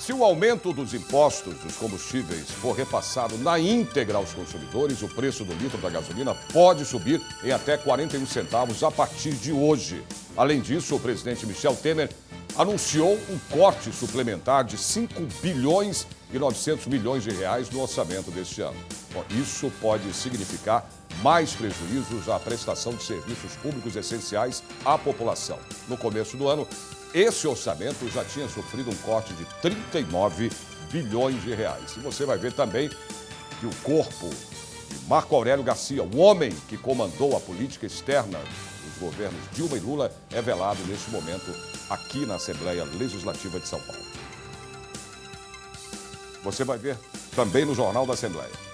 Se o aumento dos impostos dos combustíveis for repassado na íntegra aos consumidores, o preço do litro da gasolina pode subir em até 41 centavos a partir de hoje. Além disso, o presidente Michel Temer anunciou um corte suplementar de 5 bilhões e 900 milhões de reais no orçamento deste ano. Bom, isso pode significar mais prejuízos à prestação de serviços públicos essenciais à população. No começo do ano, esse orçamento já tinha sofrido um corte de 39 bilhões de reais. E você vai ver também que o corpo de Marco Aurélio Garcia, o homem que comandou a política externa dos governos Dilma e Lula, é velado neste momento aqui na Assembleia Legislativa de São Paulo. Você vai ver também no Jornal da Assembleia.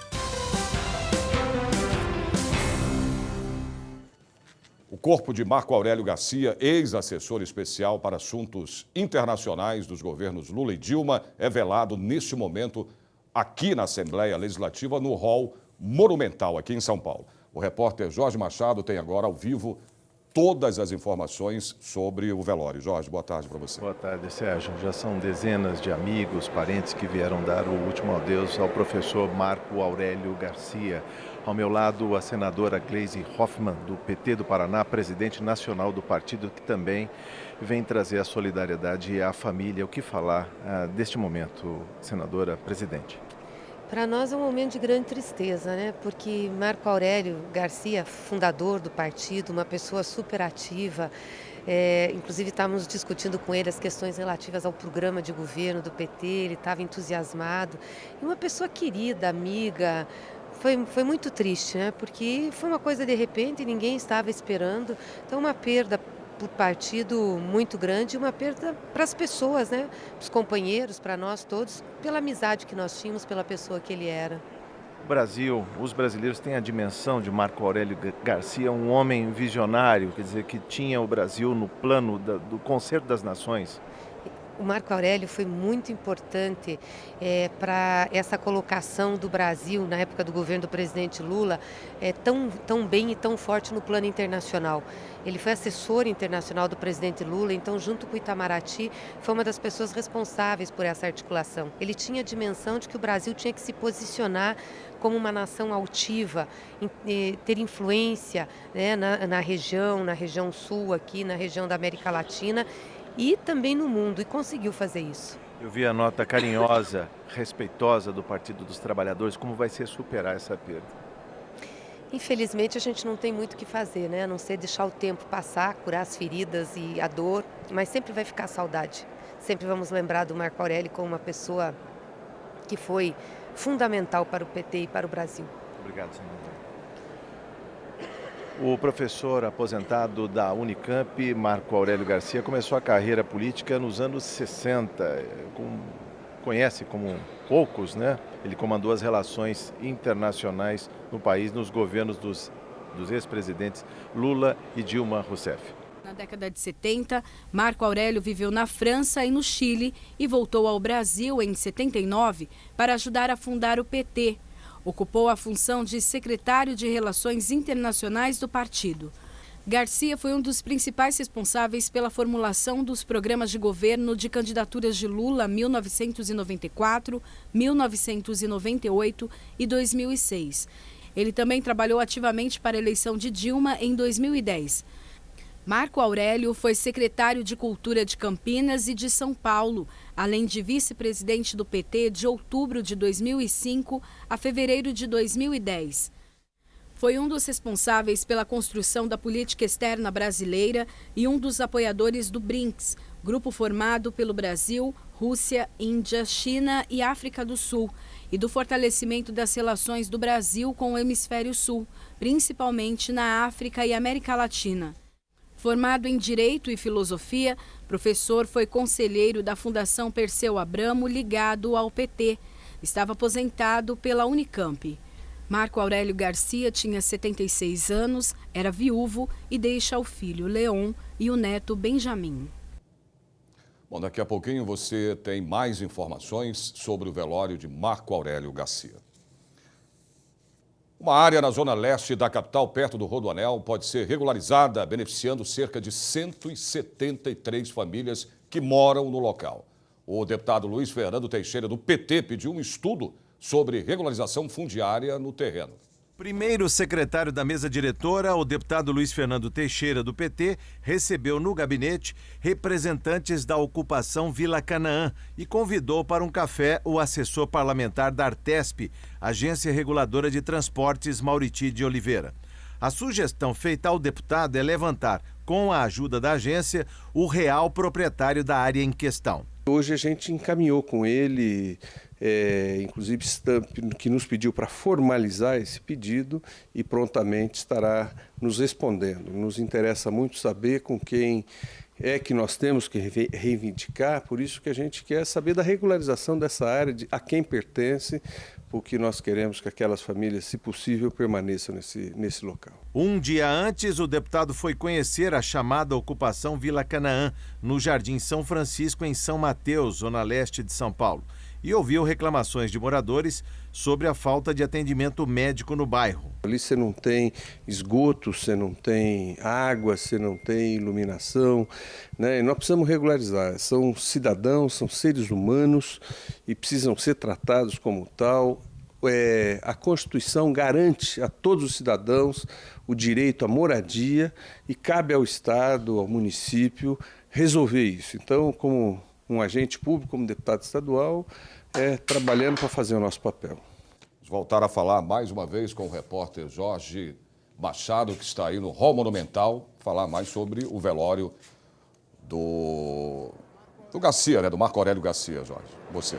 O corpo de Marco Aurélio Garcia, ex-assessor especial para assuntos internacionais dos governos Lula e Dilma, é velado neste momento aqui na Assembleia Legislativa, no hall Monumental, aqui em São Paulo. O repórter Jorge Machado tem agora ao vivo todas as informações sobre o velório. Jorge, boa tarde para você. Boa tarde, Sérgio. Já são dezenas de amigos, parentes que vieram dar o último adeus ao professor Marco Aurélio Garcia. Ao meu lado, a senadora Gleisi Hoffmann, do PT do Paraná, presidente nacional do partido, que também vem trazer a solidariedade à família. O que falar deste momento, senadora, presidente? Para nós é um momento de grande tristeza, né? Porque Marco Aurélio Garcia, fundador do partido, uma pessoa super ativa, inclusive estávamos discutindo com ele as questões relativas ao programa de governo do PT, ele estava entusiasmado, e uma pessoa querida, amiga. Foi muito triste, né? Porque foi uma coisa de repente, ninguém estava esperando, então uma perda para o partido muito grande, uma perda para as pessoas, né? Para os companheiros, para nós todos, pela amizade que nós tínhamos, pela pessoa que ele era. O Brasil, os brasileiros têm a dimensão de Marco Aurélio Garcia, um homem visionário, quer dizer, que tinha o Brasil no plano do concerto das nações. O Marco Aurélio foi muito importante para essa colocação do Brasil, na época do governo do presidente Lula, tão bem e tão forte no plano internacional. Ele foi assessor internacional do presidente Lula, então, junto com o Itamaraty, foi uma das pessoas responsáveis por essa articulação. Ele tinha a dimensão de que o Brasil tinha que se posicionar como uma nação altiva, ter influência, né, na região sul, aqui na região da América Latina, e também no mundo, e conseguiu fazer isso. Eu vi a nota carinhosa, respeitosa do Partido dos Trabalhadores. Como vai ser superar essa perda? Infelizmente, a gente não tem muito o que fazer, né? A não ser deixar o tempo passar, curar as feridas e a dor, mas sempre vai ficar saudade. Sempre vamos lembrar do Marco Aurélio como uma pessoa que foi fundamental para o PT e para o Brasil. Obrigado, senador. O professor aposentado da Unicamp, Marco Aurélio Garcia, começou a carreira política nos anos 60. Conhece como poucos, né? Ele comandou as relações internacionais no país, nos governos dos ex-presidentes Lula e Dilma Rousseff. Na década de 70, Marco Aurélio viveu na França e no Chile e voltou ao Brasil em 79 para ajudar a fundar o PT. Ocupou a função de secretário de Relações Internacionais do partido. Garcia foi um dos principais responsáveis pela formulação dos programas de governo de candidaturas de Lula 1994, 1998 e 2006. Ele também trabalhou ativamente para a eleição de Dilma em 2010. Marco Aurélio foi secretário de Cultura de Campinas e de São Paulo, além de vice-presidente do PT de outubro de 2005 a fevereiro de 2010. Foi um dos responsáveis pela construção da política externa brasileira e um dos apoiadores do BRICS, grupo formado pelo Brasil, Rússia, Índia, China e África do Sul, e do fortalecimento das relações do Brasil com o Hemisfério Sul, principalmente na África e América Latina. Formado em Direito e Filosofia, professor foi conselheiro da Fundação Perseu Abramo, ligado ao PT. Estava aposentado pela Unicamp. Marco Aurélio Garcia tinha 76 anos, era viúvo e deixa o filho Leon e o neto Benjamin. Bom, daqui a pouquinho você tem mais informações sobre o velório de Marco Aurélio Garcia. Uma área na zona leste da capital, perto do Rodoanel, pode ser regularizada, beneficiando cerca de 173 famílias que moram no local. O deputado Luiz Fernando Teixeira, do PT, pediu um estudo sobre regularização fundiária no terreno. Primeiro secretário da mesa diretora, o deputado Luiz Fernando Teixeira, do PT, recebeu no gabinete representantes da ocupação Vila Canaã e convidou para um café o assessor parlamentar da Artesp, Agência Reguladora de Transportes, Mauriti de Oliveira. A sugestão feita ao deputado é levantar, com a ajuda da agência, o real proprietário da área em questão. Hoje a gente encaminhou com ele, inclusive que nos pediu para formalizar esse pedido e prontamente estará nos respondendo. Nos interessa muito saber com quem é que nós temos que reivindicar, por isso que a gente quer saber da regularização dessa área, a quem pertence, porque nós queremos que aquelas famílias, se possível, permaneçam nesse local. Um dia antes, o deputado foi conhecer a chamada ocupação Vila Canaã, no Jardim São Francisco, em São Mateus, zona leste de São Paulo, e ouviu reclamações de moradores sobre a falta de atendimento médico no bairro. Ali você não tem esgoto, você não tem água, você não tem iluminação, né? E nós precisamos regularizar. São cidadãos, são seres humanos e precisam ser tratados como tal. A Constituição garante a todos os cidadãos o direito à moradia e cabe ao Estado, ao município, resolver isso. Então, como um agente público, como deputado estadual, trabalhando para fazer o nosso papel. Vamos voltar a falar mais uma vez com o repórter Jorge Machado, que está aí no Hall Monumental, falar mais sobre o velório do Garcia, né? Do Marco Aurélio Garcia, Jorge. Você.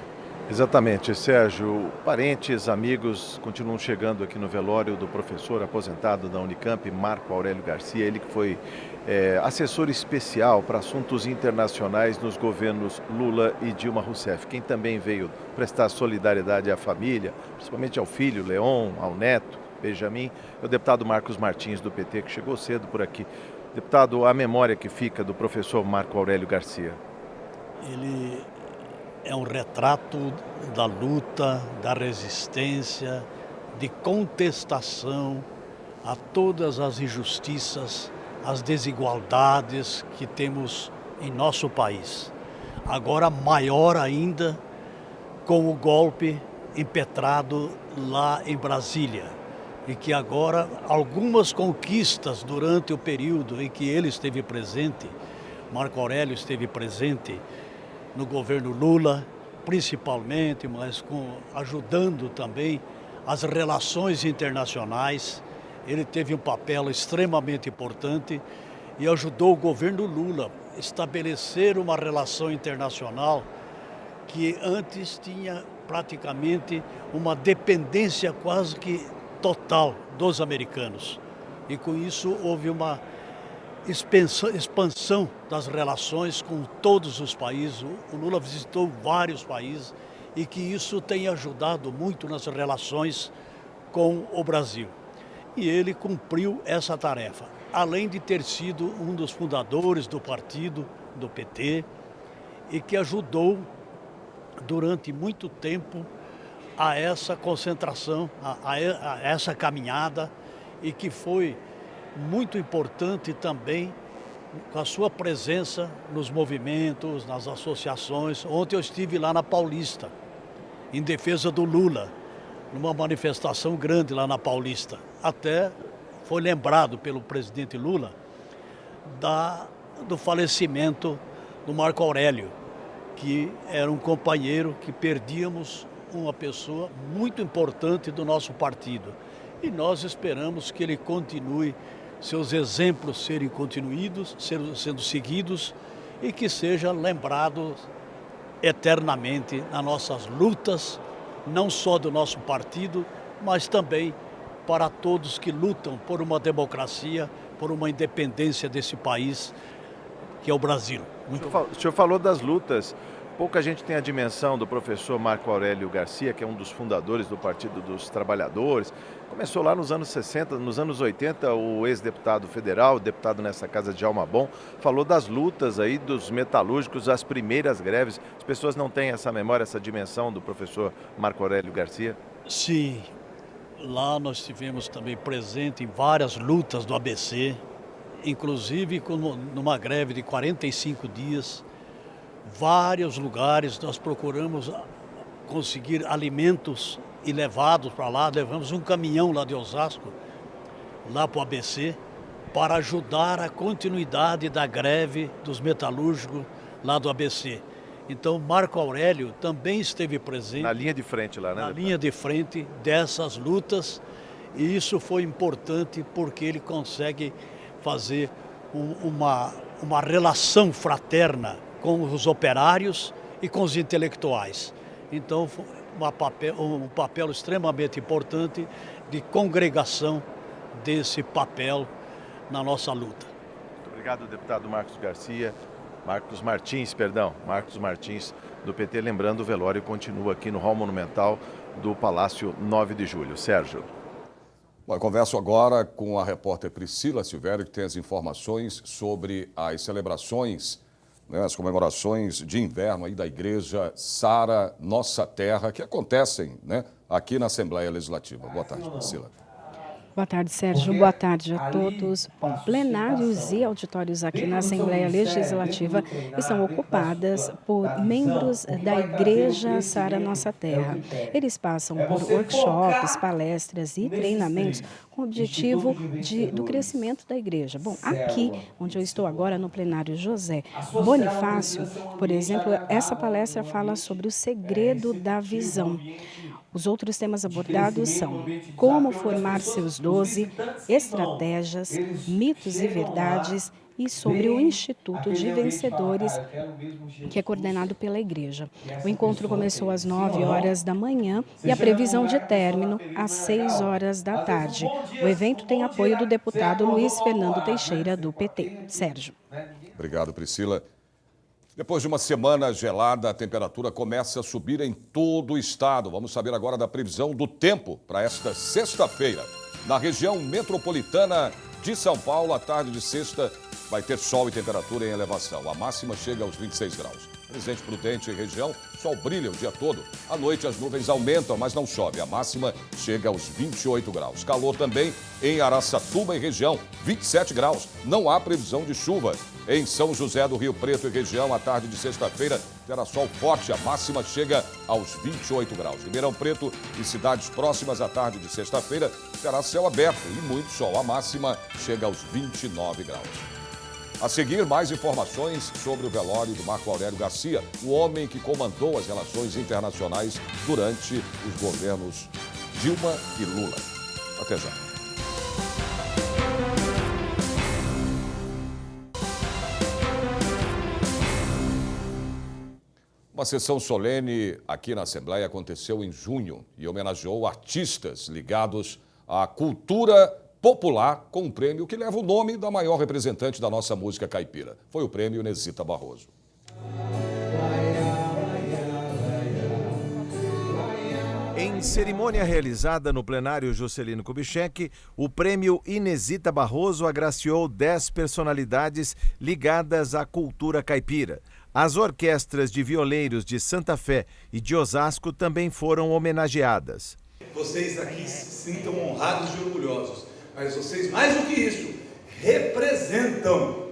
Exatamente, Sérgio. Parentes, amigos continuam chegando aqui no velório do professor aposentado da Unicamp, Marco Aurélio Garcia, ele que foi assessor especial para assuntos internacionais nos governos Lula e Dilma Rousseff. Quem também veio prestar solidariedade à família, principalmente ao filho Leon, ao neto Benjamin, é o deputado Marcos Martins, do PT, que chegou cedo por aqui. Deputado, a memória que fica do professor Marco Aurélio Garcia? Ele é um retrato da luta, da resistência, de contestação a todas as injustiças, as desigualdades que temos em nosso país. Agora maior ainda com o golpe impetrado lá em Brasília. E que agora algumas conquistas durante o período em que ele esteve presente, Marco Aurélio esteve presente no governo Lula, principalmente, mas ajudando também as relações internacionais. Ele teve um papel extremamente importante e ajudou o governo Lula a estabelecer uma relação internacional que antes tinha praticamente uma dependência quase que total dos americanos. E com isso houve uma expansão das relações com todos os países. O Lula visitou vários países e que isso tem ajudado muito nas relações com o Brasil. E ele cumpriu essa tarefa, além de ter sido um dos fundadores do partido, do PT, e que ajudou durante muito tempo a essa concentração, a essa caminhada, e que foi muito importante também com a sua presença nos movimentos, nas associações. Ontem eu estive lá na Paulista, em defesa do Lula, numa manifestação grande lá na Paulista. Até foi lembrado pelo presidente Lula do falecimento do Marco Aurélio, que era um companheiro que perdíamos, uma pessoa muito importante do nosso partido. E nós esperamos que ele continue, seus exemplos serem continuados, sendo seguidos e que seja lembrado eternamente nas nossas lutas, não só do nosso partido, mas também para todos que lutam por uma democracia, por uma independência desse país, que é o Brasil. O senhor falou das lutas. Pouca gente tem a dimensão do professor Marco Aurélio Garcia, que é um dos fundadores do Partido dos Trabalhadores. Começou lá nos anos 60, nos anos 80, o ex-deputado federal, deputado nessa casa de Almabom, falou das lutas aí dos metalúrgicos, as primeiras greves. As pessoas não têm essa memória, essa dimensão do professor Marco Aurélio Garcia? Sim, lá nós estivemos também presente em várias lutas do ABC, inclusive numa greve de 45 dias, vários lugares, nós procuramos conseguir alimentos e levados para lá. Levamos um caminhão lá de Osasco, lá para o ABC, para ajudar a continuidade da greve dos metalúrgicos lá do ABC. Então, Marco Aurélio também esteve presente. Na linha de frente lá, né? Na linha de frente dessas lutas, e isso foi importante porque ele consegue fazer uma relação fraterna com os operários e com os intelectuais. Então, foi um papel extremamente importante de congregação desse papel na nossa luta. Muito obrigado, deputado Marcos Martins, do PT. Lembrando, o velório continua aqui no hall monumental do Palácio 9 de Julho. Sérgio. Bom, eu converso agora com a repórter Priscila Silvério, que tem as informações sobre as celebrações, né, as comemorações de inverno aí da Igreja Sara Nossa Terra, que acontecem, né, aqui na Assembleia Legislativa. Boa tarde, Priscila. Boa tarde, Sérgio. Boa tarde a todos. Bom, plenários e auditórios aqui na Assembleia Legislativa estão ocupadas por membros da Igreja Sara Nossa Terra. Eles passam por workshops, palestras e treinamentos com o objetivo do crescimento da igreja. Bom, aqui, onde eu estou agora, no plenário José Bonifácio, por exemplo, essa palestra fala sobre o segredo da visão. Os outros temas abordados são como formar seus 12, estratégias, mitos e verdades e sobre o Instituto de Vencedores, que é coordenado pela igreja. O encontro começou às 9 horas da manhã e a previsão de término às 6 horas da tarde. O evento tem apoio do deputado Luiz Fernando Teixeira, do PT. Sérgio. Obrigado, Priscila. Depois de uma semana gelada, a temperatura começa a subir em todo o estado. Vamos saber agora da previsão do tempo para esta sexta-feira. Na região metropolitana de São Paulo, a tarde de sexta vai ter sol e temperatura em elevação. A máxima chega aos 26 graus. Presidente Prudente e região, sol brilha o dia todo. À noite as nuvens aumentam, mas não chove. A máxima chega aos 28 graus. Calor também em Araçatuba e região, 27 graus. Não há previsão de chuva. Em São José do Rio Preto e região, a tarde de sexta-feira terá sol forte. A máxima chega aos 28 graus. Ribeirão Preto e cidades próximas, à tarde de sexta-feira terá céu aberto e muito sol. A máxima chega aos 29 graus. A seguir, mais informações sobre o velório do Marco Aurélio Garcia, o homem que comandou as relações internacionais durante os governos Dilma e Lula. Até já. Uma sessão solene aqui na Assembleia aconteceu em junho e homenageou artistas ligados à cultura popular com um prêmio que leva o nome da maior representante da nossa música caipira. Foi o prêmio Inesita Barroso. Em cerimônia realizada no plenário Juscelino Kubitschek, o prêmio Inesita Barroso agraciou 10 personalidades ligadas à cultura caipira. As orquestras de violeiros de Santa Fé e de Osasco também foram homenageadas. Vocês aqui se sintam honrados e orgulhosos, mas vocês, mais do que isso, representam,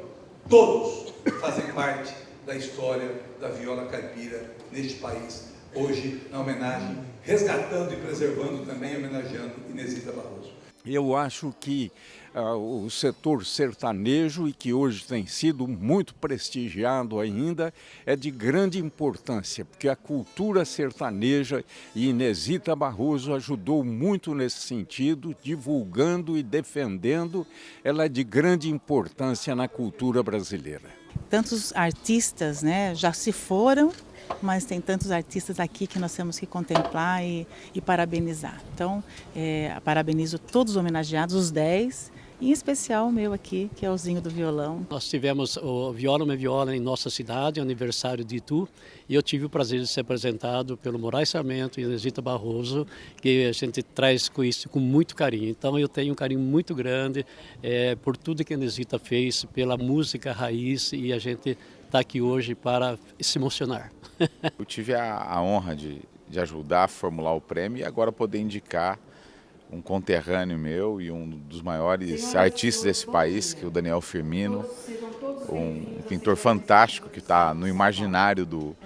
todos fazem parte da história da viola caipira neste país. Hoje, na homenagem, resgatando e preservando também, homenageando Inesita Barroso. Eu acho que o setor sertanejo, e que hoje tem sido muito prestigiado ainda, é de grande importância, porque a cultura sertaneja e Inesita Barroso ajudou muito nesse sentido, divulgando e defendendo. Ela é de grande importância na cultura brasileira. Tantos artistas, né, já se foram, mas tem tantos artistas aqui que nós temos que contemplar e parabenizar. Então, parabenizo todos os homenageados, os 10, em especial o meu aqui, que é o Zinho do Violão. Nós tivemos o Viola Me Viola em nossa cidade, aniversário de Itu, e eu tive o prazer de ser apresentado pelo Moraes Sarmento e Inesita Barroso, que a gente traz com isso com muito carinho. Então eu tenho um carinho muito grande por tudo que a Inesita fez, pela música raiz, e a gente está aqui hoje para se emocionar. Eu tive a honra de ajudar a formular o prêmio e agora poder indicar um conterrâneo meu e um dos maiores artistas desse país, que é o Daniel Firmino, um pintor fantástico que está no imaginário do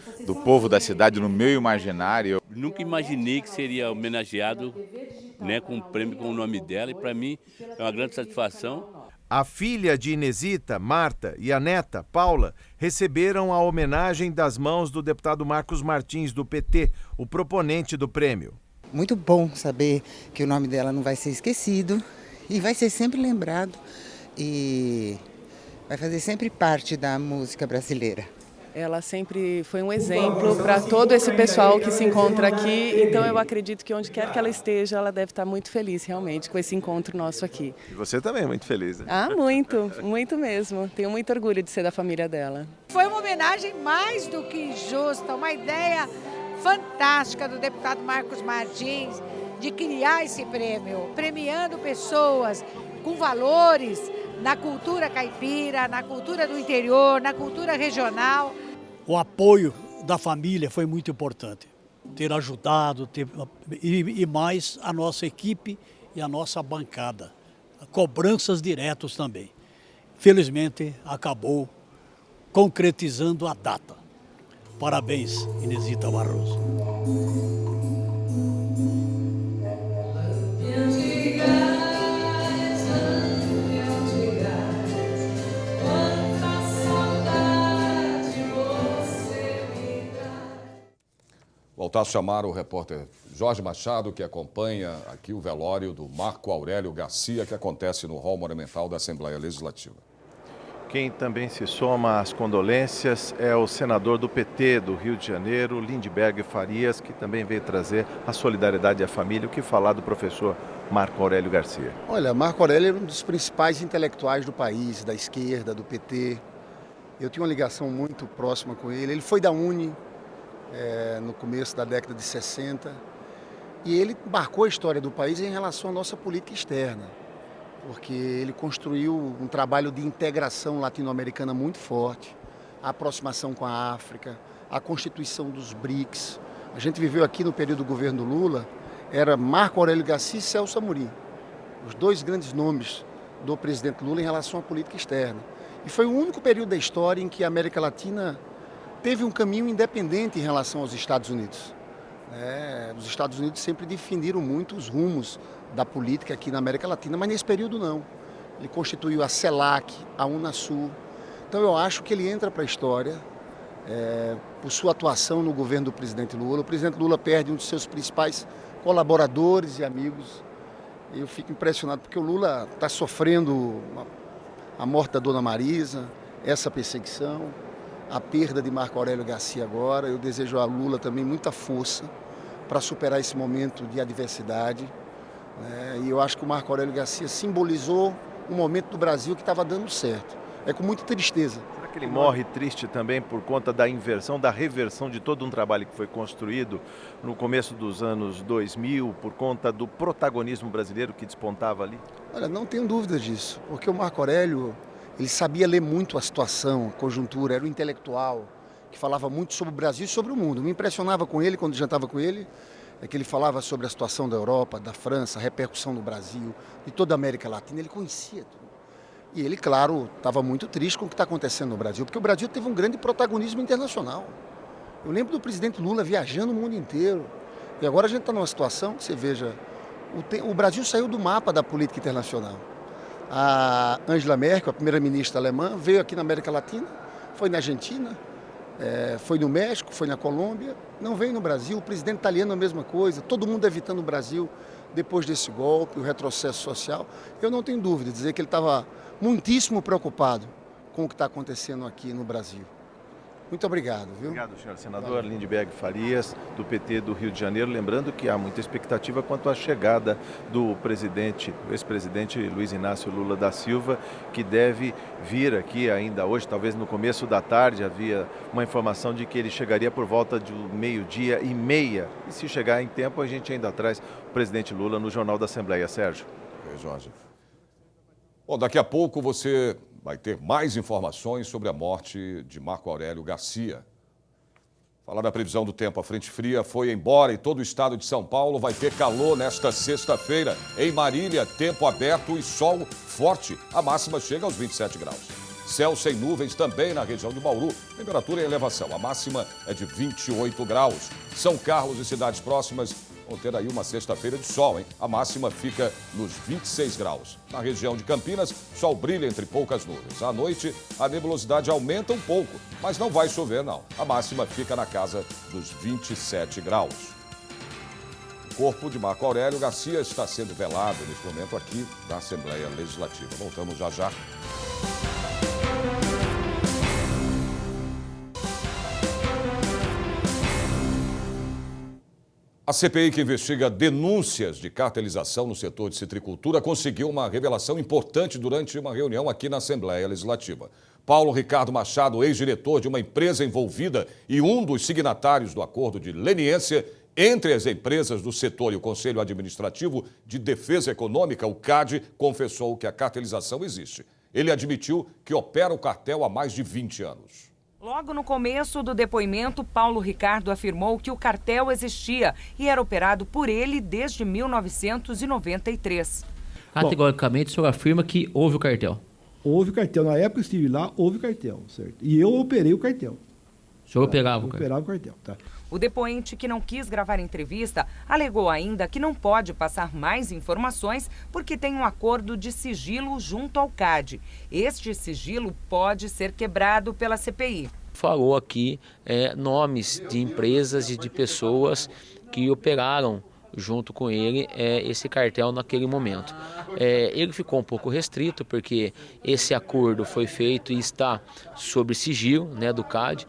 povo da cidade, no meu imaginário. Nunca imaginei que seria homenageado, né, com um prêmio com o nome dela, e para mim é uma grande satisfação. A filha de Inesita, Marta, e a neta, Paula, receberam a homenagem das mãos do deputado Marcos Martins, do PT, o proponente do prêmio. Muito bom saber que o nome dela não vai ser esquecido e vai ser sempre lembrado e vai fazer sempre parte da música brasileira. Ela sempre foi um exemplo para todo esse pessoal que se encontra aqui, então eu acredito que onde quer que ela esteja, ela deve estar muito feliz realmente com esse encontro nosso aqui. E você também é muito feliz, né? Ah, muito, muito mesmo. Tenho muito orgulho de ser da família dela. Foi uma homenagem mais do que justa, uma ideia fantástica do deputado Marcos Martins de criar esse prêmio, premiando pessoas com valores na cultura caipira, na cultura do interior, na cultura regional. O apoio da família foi muito importante, ter ajudado, e mais a nossa equipe e a nossa bancada. Cobranças diretas também. Felizmente acabou concretizando a data. Parabéns, Inesita Barroso. Voltar a chamar o repórter Jorge Machado, que acompanha aqui o velório do Marco Aurélio Garcia, que acontece no Hall Monumental da Assembleia Legislativa. Quem também se soma às condolências é o senador do PT do Rio de Janeiro, Lindbergh Farias, que também veio trazer a solidariedade à família. O que falar do professor Marco Aurélio Garcia? Olha, Marco Aurélio é um dos principais intelectuais do país, da esquerda, do PT. Eu tinha uma ligação muito próxima com ele. Ele foi da UNE no começo da década de 60 e ele marcou a história do país em relação à nossa política externa, porque ele construiu um trabalho de integração latino-americana muito forte, a aproximação com a África, a constituição dos BRICS. A gente viveu aqui no período do governo Lula, era Marco Aurélio Garcia e Celso Amorim, os dois grandes nomes do presidente Lula em relação à política externa. E foi o único período da história em que a América Latina teve um caminho independente em relação aos Estados Unidos. Os Estados Unidos sempre definiram muito os rumos da política aqui na América Latina, mas nesse período não. Ele constituiu a CELAC, a Unasul. Então eu acho que ele entra para a história por sua atuação no governo do presidente Lula. O presidente Lula perde um dos seus principais colaboradores e amigos. Eu fico impressionado porque o Lula está sofrendo a morte da dona Marisa, essa perseguição, a perda de Marco Aurélio Garcia agora. Eu desejo a Lula também muita força para superar esse momento de adversidade. E eu acho que o Marco Aurélio Garcia simbolizou um momento do Brasil que estava dando certo. É com muita tristeza. Será que ele morre triste também por conta da inversão, da reversão de todo um trabalho que foi construído no começo dos anos 2000, por conta do protagonismo brasileiro que despontava ali? Olha, não tenho dúvidas disso, porque o Marco Aurélio, ele sabia ler muito a situação, a conjuntura, era um intelectual que falava muito sobre o Brasil e sobre o mundo. Me impressionava com ele, quando jantava com ele, é que ele falava sobre a situação da Europa, da França, a repercussão no Brasil, de toda a América Latina, ele conhecia tudo. E ele, claro, estava muito triste com o que está acontecendo no Brasil, porque o Brasil teve um grande protagonismo internacional. Eu lembro do presidente Lula viajando o mundo inteiro. E agora a gente está numa situação que você veja, o Brasil saiu do mapa da política internacional. A Angela Merkel, a primeira-ministra alemã, veio aqui na América Latina, foi na Argentina, foi no México, foi na Colômbia, não veio no Brasil. O presidente italiano a mesma coisa, todo mundo evitando o Brasil depois desse golpe, o retrocesso social. Eu não tenho dúvida de dizer que ele estava muitíssimo preocupado com o que está acontecendo aqui no Brasil. Muito obrigado, viu? Obrigado, senhor senador Lindbergh Farias, do PT do Rio de Janeiro. Lembrando que há muita expectativa quanto à chegada do presidente, o ex-presidente Luiz Inácio Lula da Silva, que deve vir aqui ainda hoje, talvez no começo da tarde. Havia uma informação de que ele chegaria por volta de 12:30. E se chegar em tempo, a gente ainda traz o presidente Lula no Jornal da Assembleia. Sérgio. Jorge. Bom, daqui a pouco você vai ter mais informações sobre a morte de Marco Aurélio Garcia. Falar da previsão do tempo, a frente fria foi embora e todo o estado de São Paulo vai ter calor nesta sexta-feira. Em Marília, tempo aberto e sol forte. A máxima chega aos 27 graus. Céu sem nuvens também na região de Bauru. Temperatura em elevação. A máxima é de 28 graus. São Carlos e cidades próximas vão ter aí uma sexta-feira de sol, hein? A máxima fica nos 26 graus. Na região de Campinas, sol brilha entre poucas nuvens. À noite, a nebulosidade aumenta um pouco, mas não vai chover, não. A máxima fica na casa dos 27 graus. O corpo de Marco Aurélio Garcia está sendo velado neste momento aqui na Assembleia Legislativa. Voltamos já já. A CPI, que investiga denúncias de cartelização no setor de citricultura, conseguiu uma revelação importante durante uma reunião aqui na Assembleia Legislativa. Paulo Ricardo Machado, ex-diretor de uma empresa envolvida e um dos signatários do acordo de leniência entre as empresas do setor e o Conselho Administrativo de Defesa Econômica, o CAD, confessou que a cartelização existe. Ele admitiu que opera o cartel há mais de 20 anos. Logo no começo do depoimento, Paulo Ricardo afirmou que o cartel existia e era operado por ele desde 1993. Categoricamente, o senhor afirma que houve o cartel? Houve cartel. Na época que eu estive lá, houve cartel, certo? E eu operei o cartel. O senhor operava o cartel? Operava o cartel, tá. O depoente, que não quis gravar a entrevista, alegou ainda que não pode passar mais informações porque tem um acordo de sigilo junto ao CAD. Este sigilo pode ser quebrado pela CPI. Falou aqui nomes de empresas e de pessoas que operaram junto com ele esse cartel naquele momento. Ele ficou um pouco restrito porque esse acordo foi feito e está sob sigilo, né, do CAD.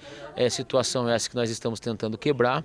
Situação essa que nós estamos tentando quebrar,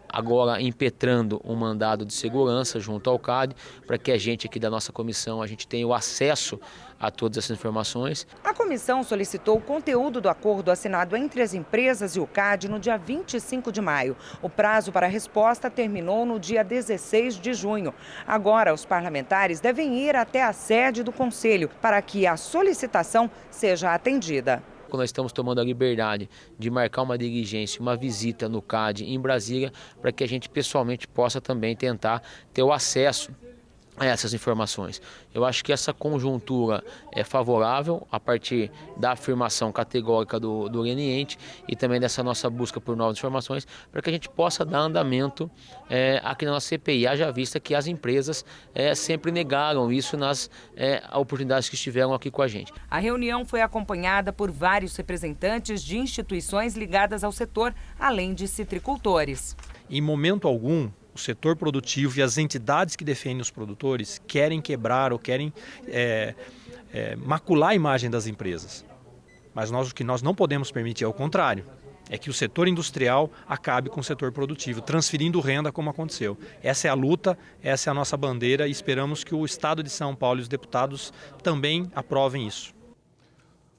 agora impetrando um mandado de segurança junto ao CAD para que a gente aqui da nossa comissão a gente tenha o acesso a todas essas informações. A comissão solicitou o conteúdo do acordo assinado entre as empresas e o CAD no dia 25 de maio. O prazo para a resposta terminou no dia 16 de junho. Agora, os parlamentares devem ir até a sede do Conselho para que a solicitação seja atendida. Nós estamos tomando a liberdade de marcar uma diligência, uma visita no CAD em Brasília, para que a gente pessoalmente possa também tentar ter o acesso a essas informações. Eu acho que essa conjuntura é favorável a partir da afirmação categórica do leniente e também dessa nossa busca por novas informações para que a gente possa dar andamento aqui na nossa CPI, haja vista que as empresas sempre negaram isso nas oportunidades que estiveram aqui com a gente. A reunião foi acompanhada por vários representantes de instituições ligadas ao setor, além de citricultores. Em momento algum, o setor produtivo e as entidades que defendem os produtores querem quebrar ou querem macular a imagem das empresas. Mas o que nós não podemos permitir é o contrário. É que o setor industrial acabe com o setor produtivo, transferindo renda como aconteceu. Essa é a luta, essa é a nossa bandeira e esperamos que o Estado de São Paulo e os deputados também aprovem isso.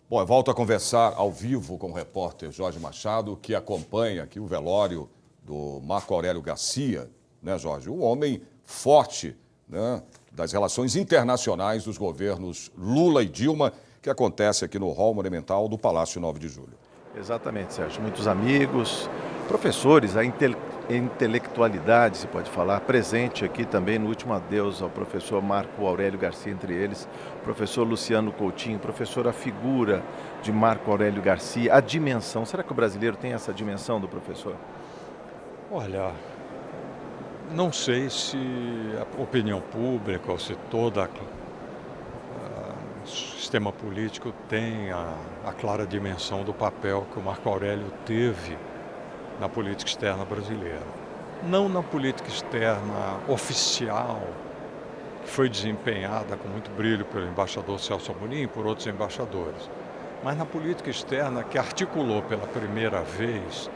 Bom, eu volto a conversar ao vivo com o repórter Jorge Machado, que acompanha aqui o velório do Marco Aurélio Garcia, né, Jorge? Um homem forte, né, das relações internacionais dos governos Lula e Dilma, que acontece aqui no Hall Monumental do Palácio 9 de Julho. Exatamente, Sérgio. Muitos amigos, professores, a intelectualidade, se pode falar, presente aqui também no último adeus ao professor Marco Aurélio Garcia, entre eles, o professor Luciano Coutinho, professor, a figura de Marco Aurélio Garcia, a dimensão. Será que o brasileiro tem essa dimensão do professor? Olha, não sei se a opinião pública ou se todo o sistema político tem a clara dimensão do papel que o Marco Aurélio teve na política externa brasileira. Não na política externa oficial, que foi desempenhada com muito brilho pelo embaixador Celso Amorim e por outros embaixadores, mas na política externa que articulou pela primeira vez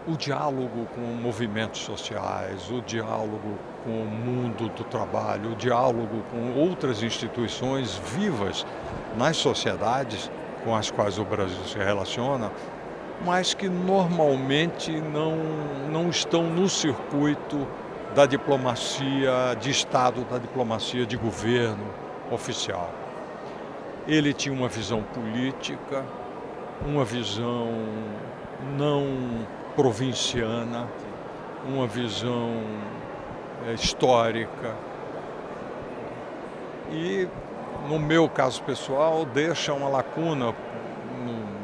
o diálogo com movimentos sociais, o diálogo com o mundo do trabalho, o diálogo com outras instituições vivas nas sociedades com as quais o Brasil se relaciona, mas que normalmente não estão no circuito da diplomacia de Estado, da diplomacia de governo oficial. Ele tinha uma visão política, uma visão não provinciana, uma visão histórica. E, no meu caso pessoal, deixa uma lacuna no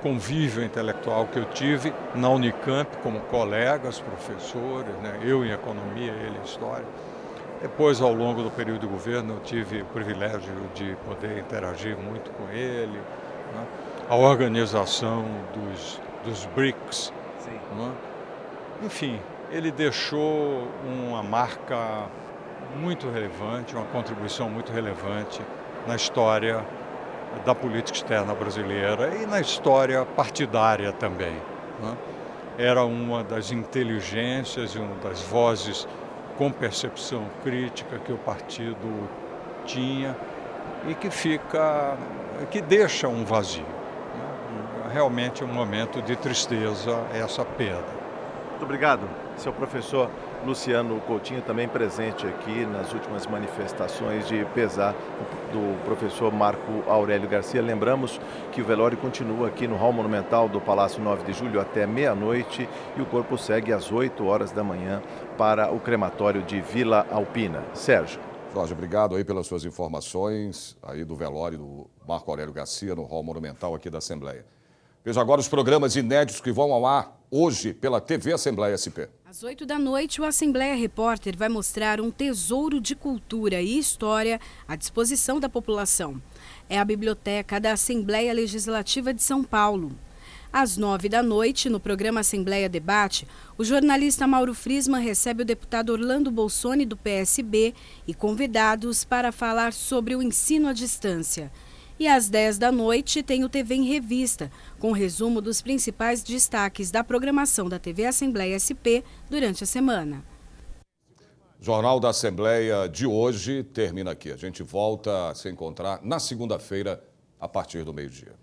convívio intelectual que eu tive na Unicamp, como colegas, professores, né? Eu em economia, ele em história. Depois, ao longo do período de governo, eu tive o privilégio de poder interagir muito com ele, né? A organização dos BRICS. Né? Enfim, ele deixou uma marca muito relevante, uma contribuição muito relevante na história da política externa brasileira e na história partidária também. Né? Era uma das inteligências e uma das vozes com percepção crítica que o partido tinha e que deixa um vazio. Né? Realmente um momento de tristeza essa perda. Muito obrigado, seu professor Luciano Coutinho, também presente aqui nas últimas manifestações de pesar do professor Marco Aurélio Garcia. Lembramos que o velório continua aqui no Hall Monumental do Palácio 9 de Julho até meia-noite e o corpo segue às 8 horas da manhã para o crematório de Vila Alpina. Sérgio. Jorge, obrigado aí pelas suas informações aí do velório do Marco Aurélio Garcia no Hall Monumental aqui da Assembleia. Veja agora os programas inéditos que vão ao ar hoje pela TV Assembleia SP. Às 8 da noite, o Assembleia Repórter vai mostrar um tesouro de cultura e história à disposição da população. É a Biblioteca da Assembleia Legislativa de São Paulo. Às 9 da noite, no programa Assembleia Debate, o jornalista Mauro Friesman recebe o deputado Orlando Bolsoni, do PSB, e convidados para falar sobre o ensino à distância. E às 10 da noite tem o TV em Revista, com resumo dos principais destaques da programação da TV Assembleia SP durante a semana. O Jornal da Assembleia de hoje termina aqui. A gente volta a se encontrar na segunda-feira, a partir do meio-dia.